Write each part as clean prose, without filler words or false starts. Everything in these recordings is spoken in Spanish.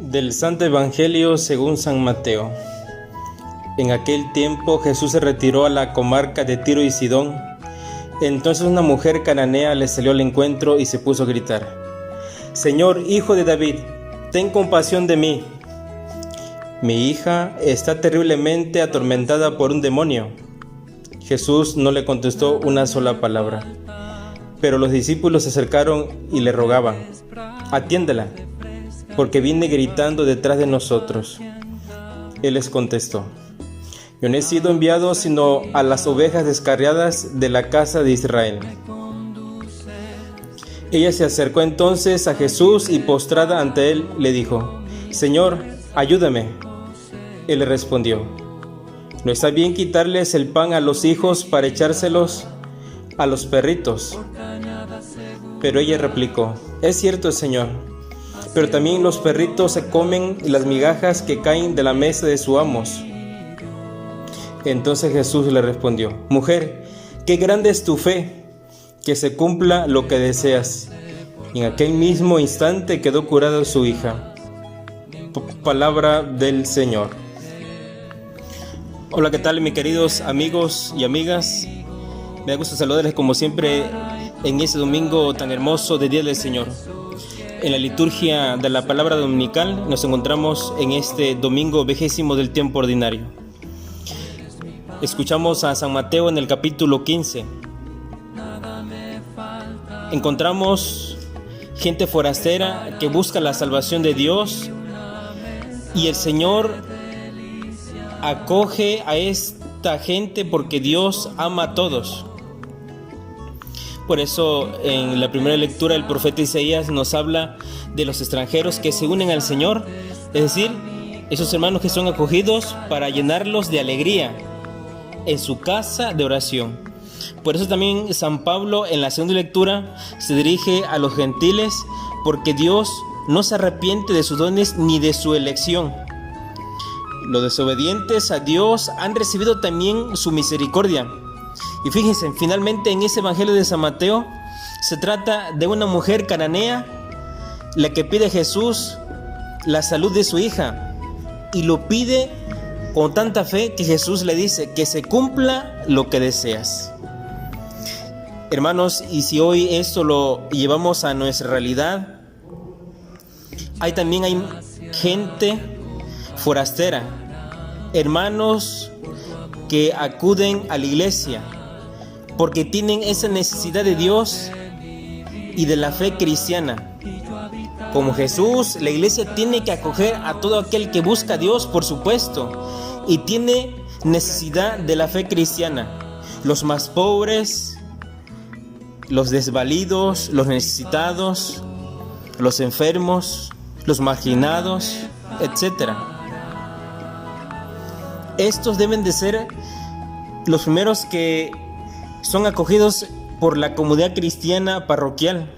Del Santo Evangelio según San Mateo. En aquel tiempo Jesús se retiró a la comarca de Tiro y Sidón. Entonces una mujer cananea le salió al encuentro y se puso a gritar: «Señor, hijo de David, ten compasión de mí. Mi hija está terriblemente atormentada por un demonio». Jesús no le contestó una sola palabra, pero los discípulos se acercaron y le rogaban: «Atiéndela, porque viene gritando detrás de nosotros». Él les contestó: «Yo no he sido enviado sino a las ovejas descarriadas de la casa de Israel». Ella se acercó entonces a Jesús y postrada ante él le dijo: «Señor, ayúdame». Él le respondió: «No está bien quitarles el pan a los hijos para echárselos a los perritos». Pero ella replicó: «Es cierto, Señor, pero también los perritos se comen las migajas que caen de la mesa de sus amos». Entonces Jesús le respondió: «Mujer, qué grande es tu fe, que se cumpla lo que deseas». Y en aquel mismo instante quedó curada su hija. Palabra del Señor. Hola, ¿qué tal, mis queridos amigos y amigas? Me da gusto saludarles como siempre en este domingo tan hermoso de Día del Señor. En la liturgia de la palabra dominical nos encontramos en este domingo 20º del tiempo ordinario. Escuchamos a San Mateo en el capítulo 15. Encontramos gente forastera que busca la salvación de Dios, y el Señor acoge a esta gente porque Dios ama a todos. Por eso en la primera lectura el profeta Isaías nos habla de los extranjeros que se unen al Señor, es decir, esos hermanos que son acogidos para llenarlos de alegría en su casa de oración. Por eso también San Pablo en la segunda lectura se dirige a los gentiles, porque Dios no se arrepiente de sus dones ni de su elección. Los desobedientes a Dios han recibido también su misericordia. Y fíjense, finalmente en ese Evangelio de San Mateo se trata de una mujer cananea la que pide a Jesús la salud de su hija, y lo pide con tanta fe que Jesús le dice: que se cumpla lo que deseas. Hermanos, y si hoy esto lo llevamos a nuestra realidad, hay gente forastera, hermanos que acuden a la iglesia porque tienen esa necesidad de Dios y de la fe cristiana. Como Jesús, la iglesia tiene que acoger a todo aquel que busca a Dios, por supuesto, y tiene necesidad de la fe cristiana. Los más pobres, los desvalidos, los necesitados, los enfermos, los marginados, etc. Estos deben de ser los primeros que son acogidos por la comunidad cristiana parroquial.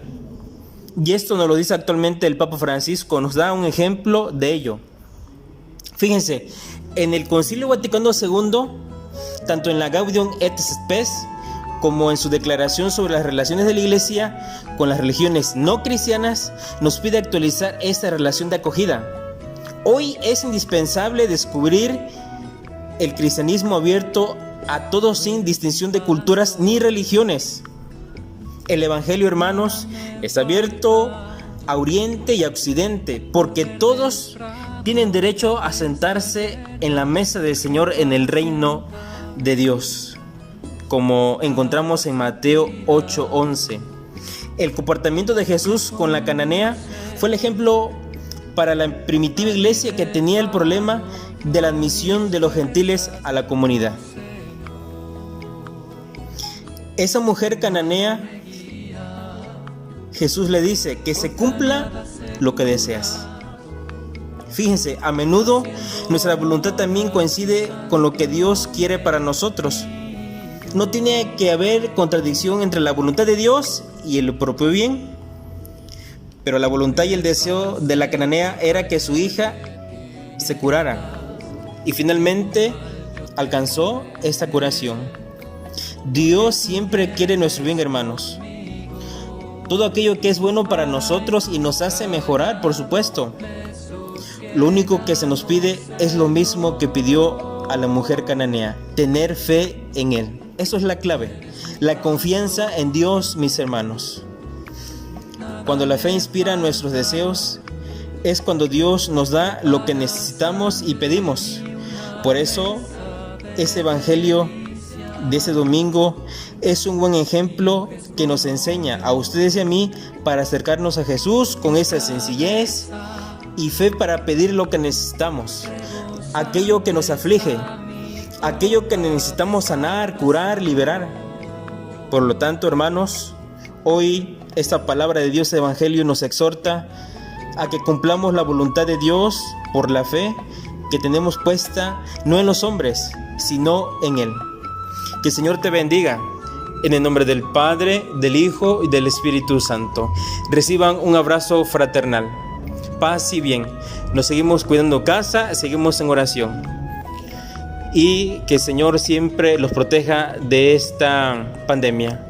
Y esto nos lo dice actualmente el Papa Francisco, nos da un ejemplo de ello. Fíjense, en el Concilio Vaticano II, tanto en la Gaudium et Spes como en su declaración sobre las relaciones de la Iglesia con las religiones no cristianas, nos pide actualizar esta relación de acogida. Hoy es indispensable descubrir el cristianismo abierto a todos sin distinción de culturas ni religiones. El Evangelio, hermanos, es abierto a Oriente y a Occidente, porque todos tienen derecho a sentarse en la mesa del Señor en el reino de Dios, como encontramos en Mateo 8:11. El comportamiento de Jesús con la cananea fue el ejemplo para la primitiva iglesia que tenía el problema de la admisión de los gentiles a la comunidad. Esa mujer cananea, Jesús le dice: que se cumpla lo que deseas. Fíjense, a menudo nuestra voluntad también coincide con lo que Dios quiere para nosotros. No tiene que haber contradicción entre la voluntad de Dios y el propio bien. Pero la voluntad y el deseo de la cananea era que su hija se curara. Y finalmente alcanzó esta curación. Dios siempre quiere nuestro bien, hermanos. Todo aquello que es bueno para nosotros y nos hace mejorar, por supuesto. lo único que se nos pide es lo mismo que pidió a la mujer cananea: tener fe en Él. Eso es la clave, la confianza en Dios, mis hermanos. Cuando la fe inspira nuestros deseos, es cuando Dios nos da lo que necesitamos y pedimos. Por eso, ese evangelio de ese domingo es un buen ejemplo que nos enseña a ustedes y a mí para acercarnos a Jesús con esa sencillez y fe para pedir lo que necesitamos, aquello que nos aflige, aquello que necesitamos sanar, curar, liberar. Por lo tanto, hermanos, hoy esta palabra de Dios, evangelio, nos exhorta a que cumplamos la voluntad de Dios por la fe que tenemos puesta no en los hombres, sino en Él. Que el Señor te bendiga. En el nombre del Padre, del Hijo y del Espíritu Santo. Reciban un abrazo fraternal. Paz y bien. Nos seguimos cuidando casa, seguimos en oración. Y que el Señor siempre los proteja de esta pandemia.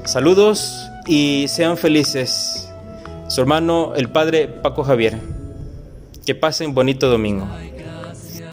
Saludos y sean felices. Su hermano, el Padre Paco Javier. Que pasen bonito domingo.